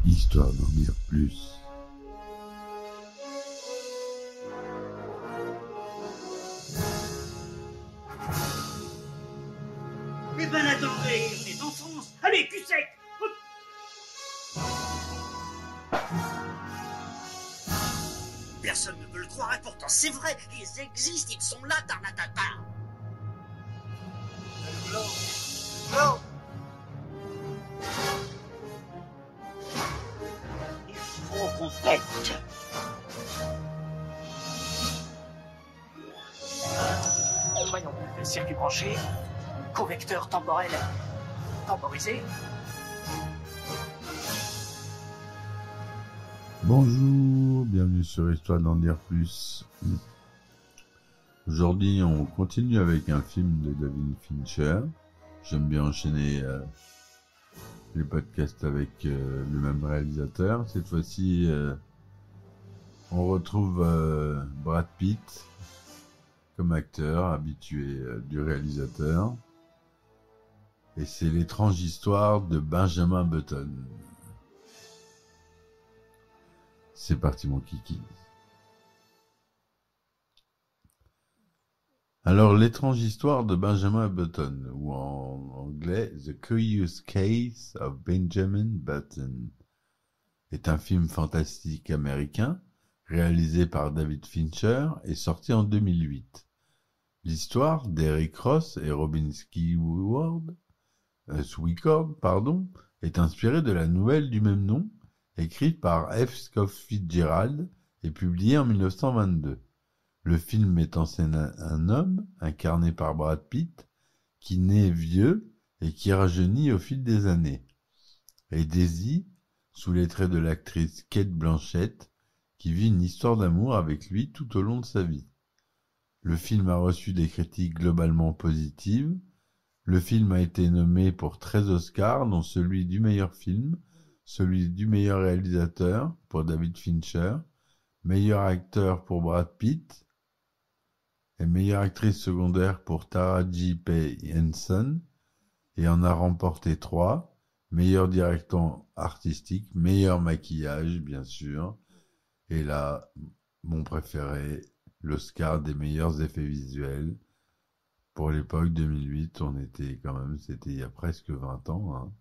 histoire d'en dire plus. Eh ben attendez, on est en France. Allez, cul sec. Personne ne peut le croire et pourtant c'est vrai, ils existent, ils sont là, Tarnatata. Non. Il faut qu'on pète. Voyons, le circuit branché, convecteur temporel temporisé. Bonjour, bienvenue sur Histoire d'en dire plus. Aujourd'hui, on continue avec un film de David Fincher. J'aime bien enchaîner les podcasts avec le même réalisateur. Cette fois-ci, on retrouve Brad Pitt comme acteur habitué du réalisateur. Et c'est l'étrange histoire de Benjamin Button. C'est parti mon kiki. Alors, l'étrange histoire de Benjamin Button, ou en anglais The Curious Case of Benjamin Button, est un film fantastique américain réalisé par David Fincher et sorti en 2008. L'histoire d'Eric Ross et Robin Swicord, est inspirée de la nouvelle du même nom, écrite par F. Scott Fitzgerald et publiée en 1922. Le film met en scène un homme, incarné par Brad Pitt, qui naît vieux et qui rajeunit au fil des années, et Daisy, sous les traits de l'actrice Cate Blanchett, qui vit une histoire d'amour avec lui tout au long de sa vie. Le film a reçu des critiques globalement positives. Le film a été nommé pour 13 Oscars, dont celui du meilleur film, celui du meilleur réalisateur pour David Fincher, meilleur acteur pour Brad Pitt, et meilleure actrice secondaire pour Taraji P. Henson, et en a remporté 3, meilleur directeur artistique, meilleur maquillage, bien sûr, et là, mon préféré, l'Oscar des meilleurs effets visuels. Pour l'époque 2008, c'était il y a presque 20 ans, hein.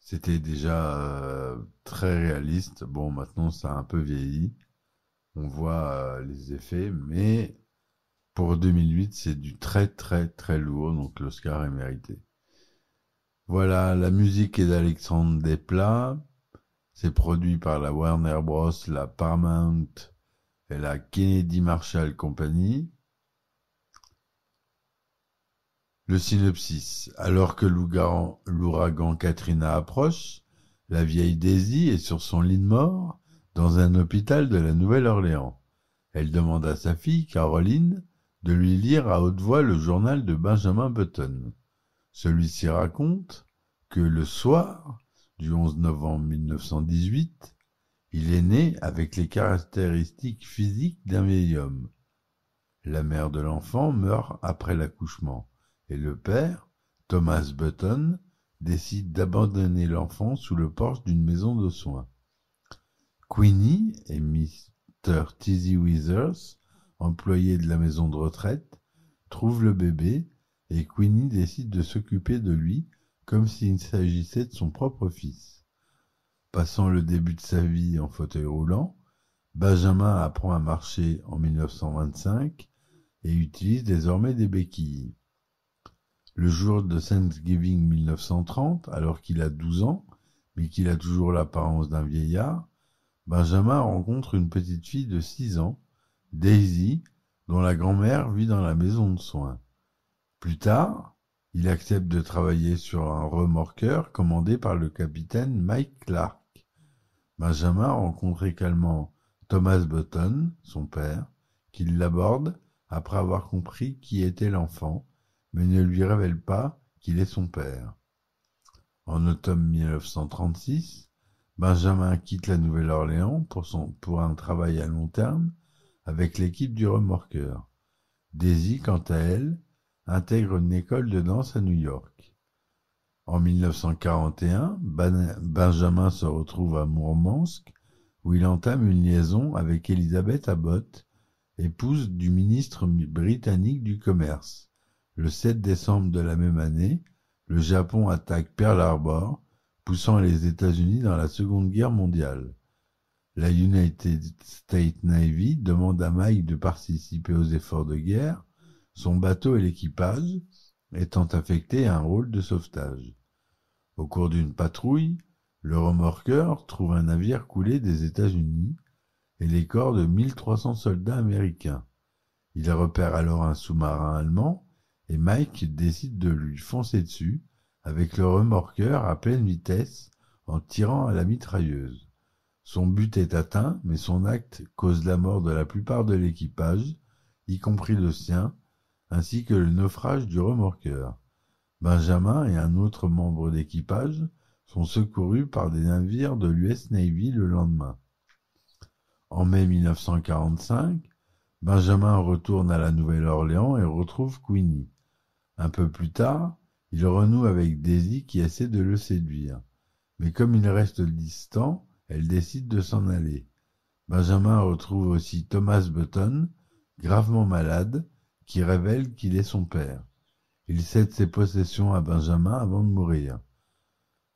C'était déjà très réaliste. Bon, maintenant, ça a un peu vieilli. On voit les effets, mais pour 2008, c'est du très très très lourd, donc l'Oscar est mérité. Voilà, la musique est d'Alexandre Desplat. C'est produit par la Warner Bros, la Paramount et la Kennedy Marshall Company. Le synopsis. Alors que l'ouragan Katrina approche, la vieille Daisy est sur son lit de mort dans un hôpital de la Nouvelle-Orléans. Elle demande à sa fille, Caroline, de lui lire à haute voix le journal de Benjamin Button. Celui-ci raconte que le soir du 11 novembre 1918, il est né avec les caractéristiques physiques d'un vieil homme. La mère de l'enfant meurt après l'accouchement. Et le père, Thomas Button, décide d'abandonner l'enfant sous le porche d'une maison de soins. Queenie et Mr. Tizzy Withers, employés de la maison de retraite, trouvent le bébé et Queenie décide de s'occuper de lui comme s'il s'agissait de son propre fils. Passant le début de sa vie en fauteuil roulant, Benjamin apprend à marcher en 1925 et utilise désormais des béquilles. Le jour de Thanksgiving 1930, alors qu'il a 12 ans, mais qu'il a toujours l'apparence d'un vieillard, Benjamin rencontre une petite fille de 6 ans, Daisy, dont la grand-mère vit dans la maison de soins. Plus tard, il accepte de travailler sur un remorqueur commandé par le capitaine Mike Clark. Benjamin rencontre également Thomas Button, son père, qui l'aborde après avoir compris qui était l'enfant, mais ne lui révèle pas qu'il est son père. En automne 1936, Benjamin quitte la Nouvelle-Orléans pour un travail à long terme avec l'équipe du remorqueur. Daisy, quant à elle, intègre une école de danse à New York. En 1941, Benjamin se retrouve à Mourmansk, où il entame une liaison avec Elizabeth Abbott, épouse du ministre britannique du Commerce. Le 7 décembre de la même année, le Japon attaque Pearl Harbor, poussant les États-Unis dans la Seconde Guerre mondiale. La United States Navy demande à Mike de participer aux efforts de guerre, son bateau et l'équipage étant affectés à un rôle de sauvetage. Au cours d'une patrouille, le remorqueur trouve un navire coulé des États-Unis et les corps de 1300 soldats américains. Il repère alors un sous-marin allemand et Mike décide de lui foncer dessus avec le remorqueur à pleine vitesse en tirant à la mitrailleuse. Son but est atteint, mais son acte cause la mort de la plupart de l'équipage, y compris le sien, ainsi que le naufrage du remorqueur. Benjamin et un autre membre d'équipage sont secourus par des navires de l'US Navy le lendemain. En mai 1945, Benjamin retourne à la Nouvelle-Orléans et retrouve Queenie. Un peu plus tard, il renoue avec Daisy qui essaie de le séduire. Mais comme il reste distant, elle décide de s'en aller. Benjamin retrouve aussi Thomas Button, gravement malade, qui révèle qu'il est son père. Il cède ses possessions à Benjamin avant de mourir.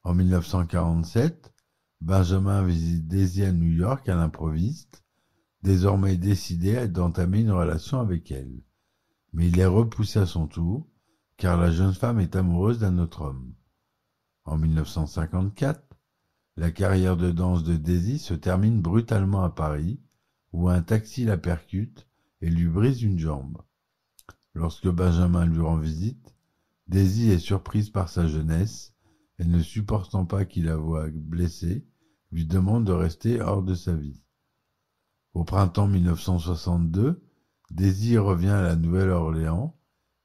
En 1947, Benjamin visite Daisy à New York à l'improviste, désormais décidé d'entamer une relation avec elle. Mais il est repoussé à son tour, car la jeune femme est amoureuse d'un autre homme. En 1954, la carrière de danse de Daisy se termine brutalement à Paris, où un taxi la percute et lui brise une jambe. Lorsque Benjamin lui rend visite, Daisy est surprise par sa jeunesse et ne supportant pas qu'il la voie blessée, lui demande de rester hors de sa vie. Au printemps 1962, Daisy revient à la Nouvelle-Orléans.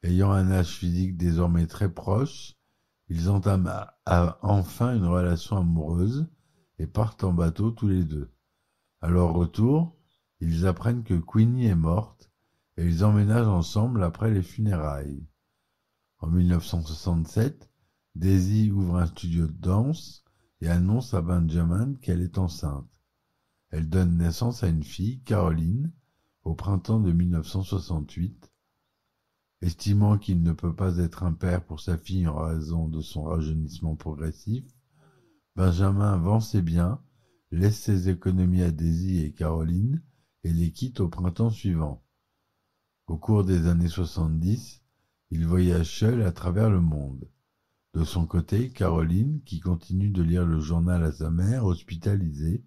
Ayant un âge physique désormais très proche, ils entament enfin une relation amoureuse et partent en bateau tous les deux. À leur retour, ils apprennent que Queenie est morte et ils emménagent ensemble après les funérailles. En 1967, Daisy ouvre un studio de danse et annonce à Benjamin qu'elle est enceinte. Elle donne naissance à une fille, Caroline, au printemps de 1968. Estimant qu'il ne peut pas être un père pour sa fille en raison de son rajeunissement progressif, Benjamin vend ses biens, laisse ses économies à Daisy et Caroline et les quitte au printemps suivant. Au cours des années 70, il voyage seul à travers le monde. De son côté, Caroline, qui continue de lire le journal à sa mère, hospitalisée,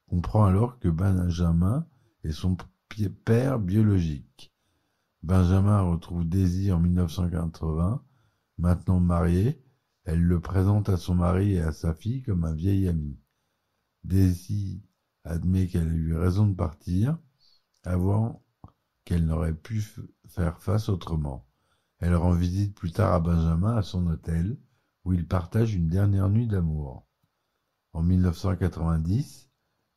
comprend alors que Benjamin est son père biologique. Benjamin retrouve Daisy en 1980. Maintenant mariée, elle le présente à son mari et à sa fille comme un vieil ami. Daisy admet qu'elle a eu raison de partir, avant qu'elle n'aurait pu faire face autrement. Elle rend visite plus tard à Benjamin à son hôtel, où ils partagent une dernière nuit d'amour. En 1990,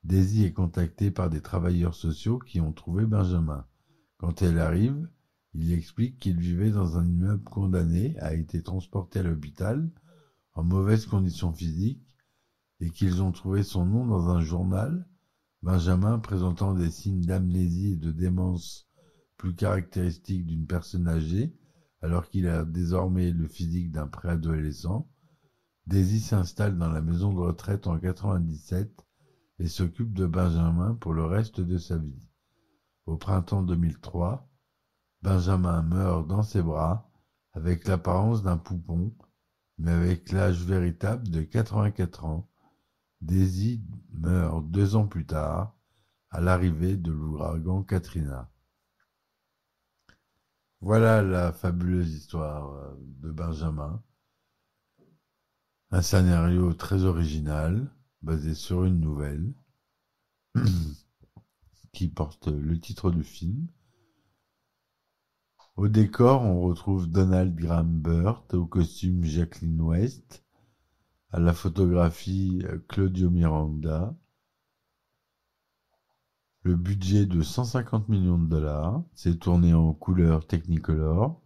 Daisy est contactée par des travailleurs sociaux qui ont trouvé Benjamin. Quand elle arrive, il explique qu'il vivait dans un immeuble condamné, a été transporté à l'hôpital, en mauvaise condition physique, et qu'ils ont trouvé son nom dans un journal, Benjamin présentant des signes d'amnésie et de démence plus caractéristiques d'une personne âgée, alors qu'il a désormais le physique d'un préadolescent. Daisy s'installe dans la maison de retraite en 1997 et s'occupe de Benjamin pour le reste de sa vie. Au printemps 2003, Benjamin meurt dans ses bras, avec l'apparence d'un poupon, mais avec l'âge véritable de 84 ans. Daisy meurt 2 ans plus tard, à l'arrivée de l'ouragan Katrina. Voilà la fabuleuse histoire de Benjamin. Un scénario très original, basé sur une nouvelle, qui porte le titre du film. Au décor, on retrouve Donald Graham Burt, au costume Jacqueline West, à la photographie Claudio Miranda. Le budget de 150 millions de dollars, c'est tourné en couleur Technicolor.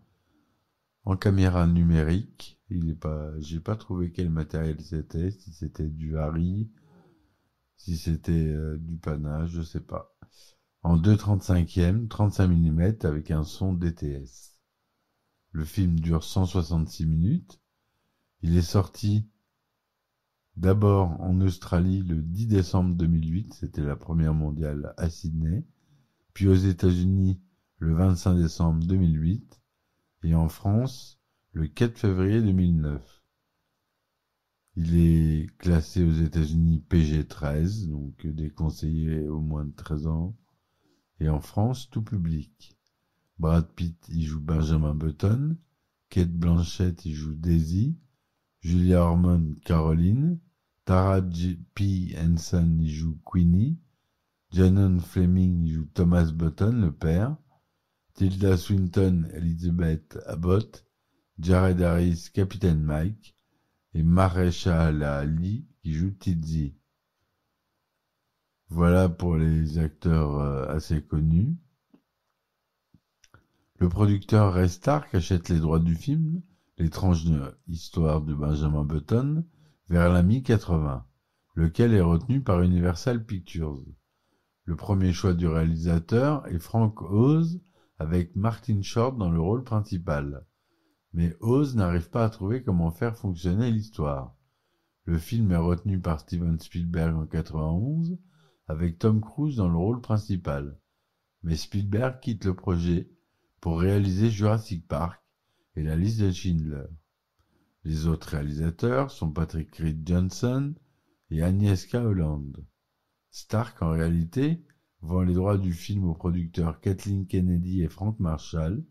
en caméra numérique. J'ai pas trouvé quel matériel c'était, si c'était du Harry, si c'était du Pana, je sais pas. En 2,35e, 35 mm avec un son DTS. Le film dure 166 minutes. Il est sorti d'abord en Australie le 10 décembre 2008, c'était la première mondiale à Sydney, puis aux États-Unis le 25 décembre 2008 et en France le 4 février 2009. Il est classé aux États-Unis PG-13, donc déconseillé au moins de 13 ans, et en France tout public. Brad Pitt y joue Benjamin Button, Cate Blanchett y joue Daisy, Julia Ormond Caroline, Tara P. Henson y joue Queenie, Janon Fleming y joue Thomas Button, le père, Tilda Swinton Elizabeth Abbott, Jared Harris Capitaine Mike et Mahershala Ali qui joue Tizzy. Voilà pour les acteurs assez connus. Le producteur Ray Stark achète les droits du film, l'étrange histoire de Benjamin Button, vers la mi-80, lequel est retenu par Universal Pictures. Le premier choix du réalisateur est Frank Oz, avec Martin Short dans le rôle principal. Mais Oz n'arrive pas à trouver comment faire fonctionner l'histoire. Le film est retenu par Steven Spielberg en 91, avec Tom Cruise dans le rôle principal. Mais Spielberg quitte le projet pour réaliser Jurassic Park et la liste de Schindler. Les autres réalisateurs sont Patrick Reed Johnson et Agnieszka Holland. Stark, en réalité, vend les droits du film aux producteurs Kathleen Kennedy et Frank Marshall,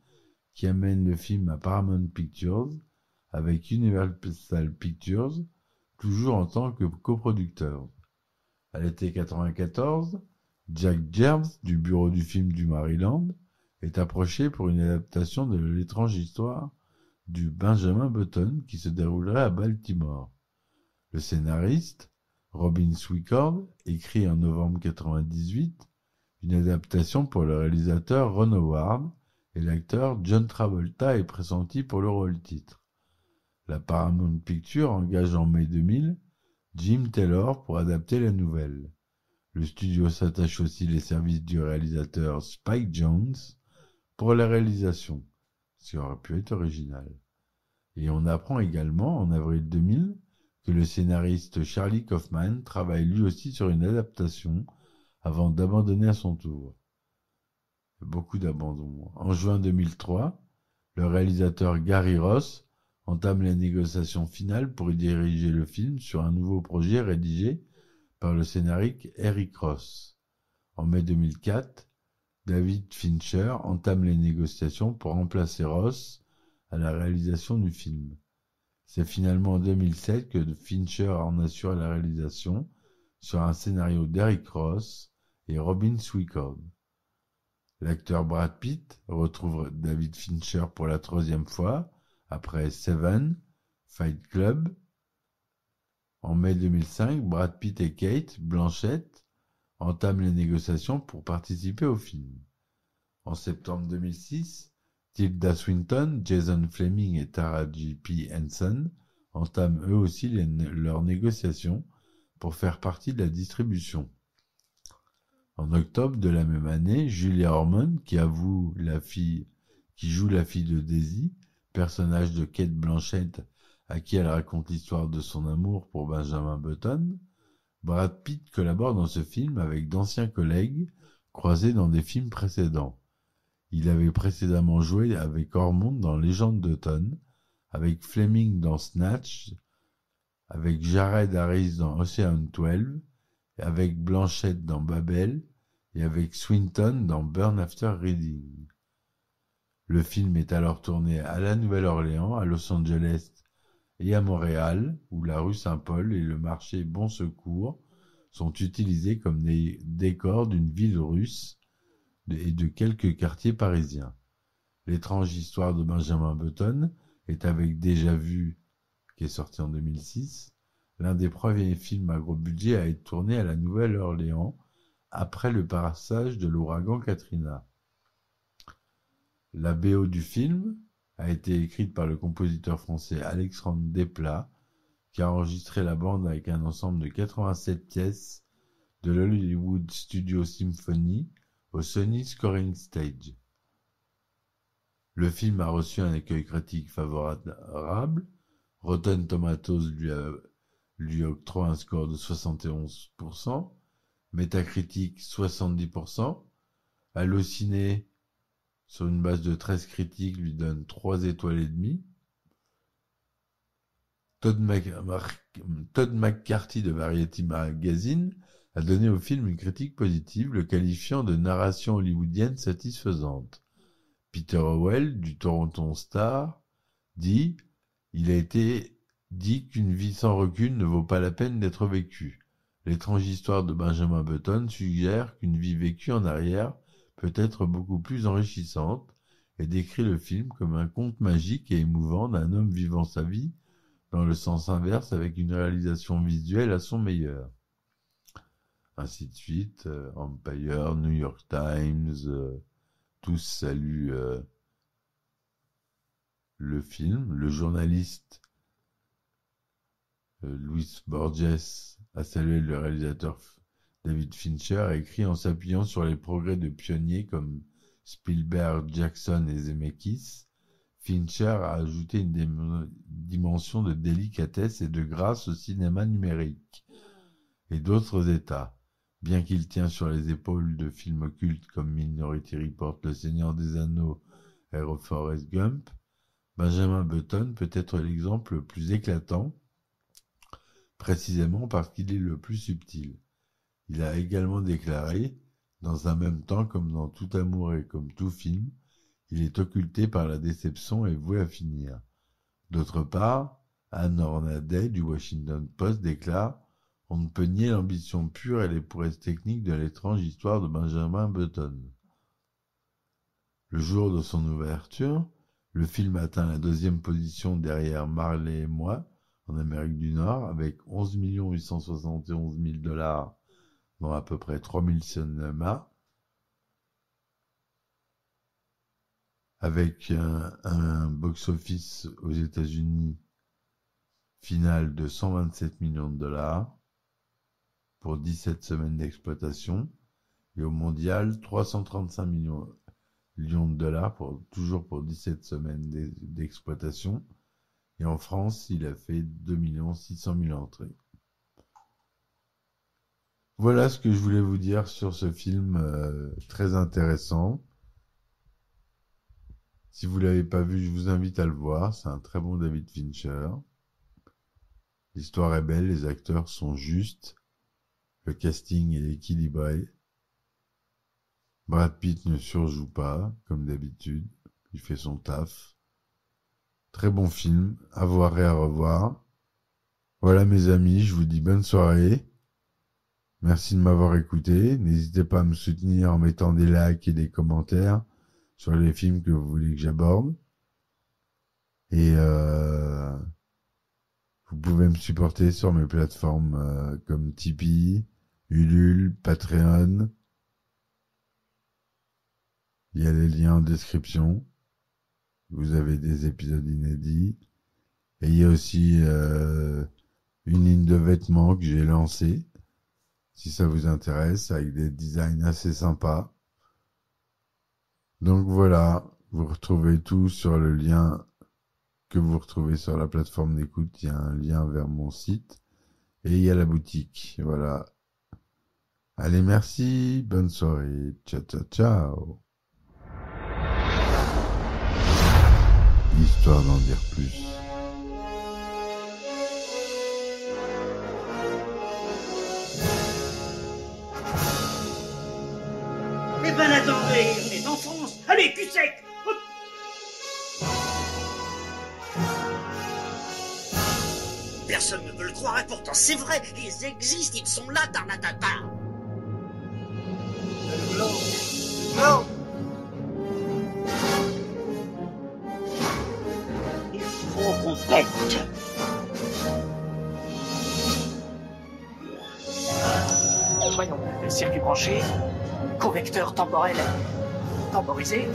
qui amènent le film à Paramount Pictures, avec Universal Pictures, toujours en tant que coproducteur. À l'été 1994, Jack Gerbs, du bureau du film du Maryland, est approché pour une adaptation de l'étrange histoire du Benjamin Button qui se déroulerait à Baltimore. Le scénariste, Robin Swicord, écrit en novembre 1998 une adaptation pour le réalisateur Ron Howard et l'acteur John Travolta est pressenti pour le rôle-titre. La Paramount Pictures engage en mai 2000 Jim Taylor pour adapter la nouvelle. Le studio s'attache aussi les services du réalisateur Spike Jonze pour la réalisation, ce qui aurait pu être original. Et on apprend également, en avril 2000, que le scénariste Charlie Kaufman travaille lui aussi sur une adaptation avant d'abandonner à son tour. Beaucoup d'abandon. En juin 2003, le réalisateur Gary Ross entame les négociations finales pour y diriger le film sur un nouveau projet rédigé par le scénariste Eric Ross. En mai 2004, David Fincher entame les négociations pour remplacer Ross à la réalisation du film. C'est finalement en 2007 que Fincher en assure la réalisation sur un scénario d'Eric Ross et Robin Swicord. L'acteur Brad Pitt retrouve David Fincher pour la 3e fois, après Seven, Fight Club. En mai 2005, Brad Pitt et Cate Blanchett entament les négociations pour participer au film. En septembre 2006, Tilda Swinton, Jason Fleming et Tara P. Henson entament eux aussi leurs négociations pour faire partie de la distribution. En octobre de la même année, Julia Ormond, qui joue la fille de Daisy, personnage de Cate Blanchett à qui elle raconte l'histoire de son amour pour Benjamin Button, Brad Pitt collabore dans ce film avec d'anciens collègues croisés dans des films précédents. Il avait précédemment joué avec Ormond dans Légende d'automne, avec Fleming dans Snatch, avec Jared Harris dans Ocean 12, avec Blanchett dans Babel et avec Swinton dans Burn After Reading. Le film est alors tourné à la Nouvelle-Orléans, à Los Angeles et à Montréal, où la rue Saint-Paul et le marché Bon Secours sont utilisés comme des décors d'une ville russe et de quelques quartiers parisiens. L'étrange histoire de Benjamin Button est avec Déjà Vu, qui est sorti en 2006, l'un des premiers films à gros budget à être tourné à la Nouvelle-Orléans après le passage de l'ouragan Katrina. La BO du film, a été écrite par le compositeur français Alexandre Desplat, qui a enregistré la bande avec un ensemble de 87 pièces de l'Hollywood Studio Symphony au Sony Scoring Stage. Le film a reçu un accueil critique favorable. Rotten Tomatoes lui octroie un score de 71%, Metacritic 70%, Allociné, sur une base de 13 critiques, lui donne 3 étoiles et demie. Todd McCarthy de Variety Magazine a donné au film une critique positive, le qualifiant de narration hollywoodienne satisfaisante. Peter Howell, du Toronto Star, dit « Il a été dit qu'une vie sans recul ne vaut pas la peine d'être vécue. L'étrange histoire de Benjamin Button suggère qu'une vie vécue en arrière peut être beaucoup plus enrichissante et décrit le film comme un conte magique et émouvant d'un homme vivant sa vie dans le sens inverse avec une réalisation visuelle à son meilleur. » Ainsi de suite, Empire, New York Times, tous saluent le film. Le journaliste Luis Borges a salué le réalisateur David Fincher, a écrit en s'appuyant sur les progrès de pionniers comme Spielberg, Jackson et Zemeckis. Fincher a ajouté une dimension de délicatesse et de grâce au cinéma numérique et d'autres états. Bien qu'il tient sur les épaules de films cultes comme Minority Report, Le Seigneur des Anneaux et Forrest Gump, Benjamin Button peut être l'exemple le plus éclatant, précisément parce qu'il est le plus subtil. Il a également déclaré, dans un même temps comme dans tout amour et comme tout film, il est occulté par la déception et voué à finir. D'autre part, Anne Hornaday du Washington Post déclare « On ne peut nier l'ambition pure et les prouesses techniques de l'étrange histoire de Benjamin Button ». Le jour de son ouverture, le film atteint la 2e position derrière Marley et moi en Amérique du Nord avec 11 871 000 $ dans à peu près 3000 cinémas, avec un box-office aux États-Unis final de 127 millions de $, pour 17 semaines d'exploitation, et au mondial 335 millions de $, toujours pour 17 semaines d'exploitation, et en France il a fait 2 600 000 entrées. Voilà ce que je voulais vous dire sur ce film très intéressant. Si vous ne l'avez pas vu, je vous invite à le voir, c'est un très bon David Fincher. L'histoire est belle, les acteurs sont justes, le casting est équilibré. Brad Pitt ne surjoue pas, comme d'habitude, il fait son taf. Très bon film, à voir et à revoir. Voilà mes amis, je vous dis bonne soirée. Merci de m'avoir écouté. N'hésitez pas à me soutenir en mettant des likes et des commentaires sur les films que vous voulez que j'aborde. Et vous pouvez me supporter sur mes plateformes comme Tipeee, Ulule, Patreon. Il y a les liens en description. Vous avez des épisodes inédits. Et il y a aussi une ligne de vêtements que j'ai lancée, si ça vous intéresse, avec des designs assez sympas. Donc voilà, vous retrouvez tout sur le lien que vous retrouvez sur la plateforme d'écoute. Il y a un lien vers mon site et il y a la boutique. Voilà. Allez, merci, bonne soirée. Ciao, ciao, ciao. Histoire d'en dire plus. Eh ben attendez, on est en France. Allez, cul sec. Hop. Personne ne peut le croire et pourtant c'est vrai, ils existent, ils sont là, tarnatata. Non. Non. Il faut qu'on pète. Voyons, circuit branché, correcteur temporel temporisé,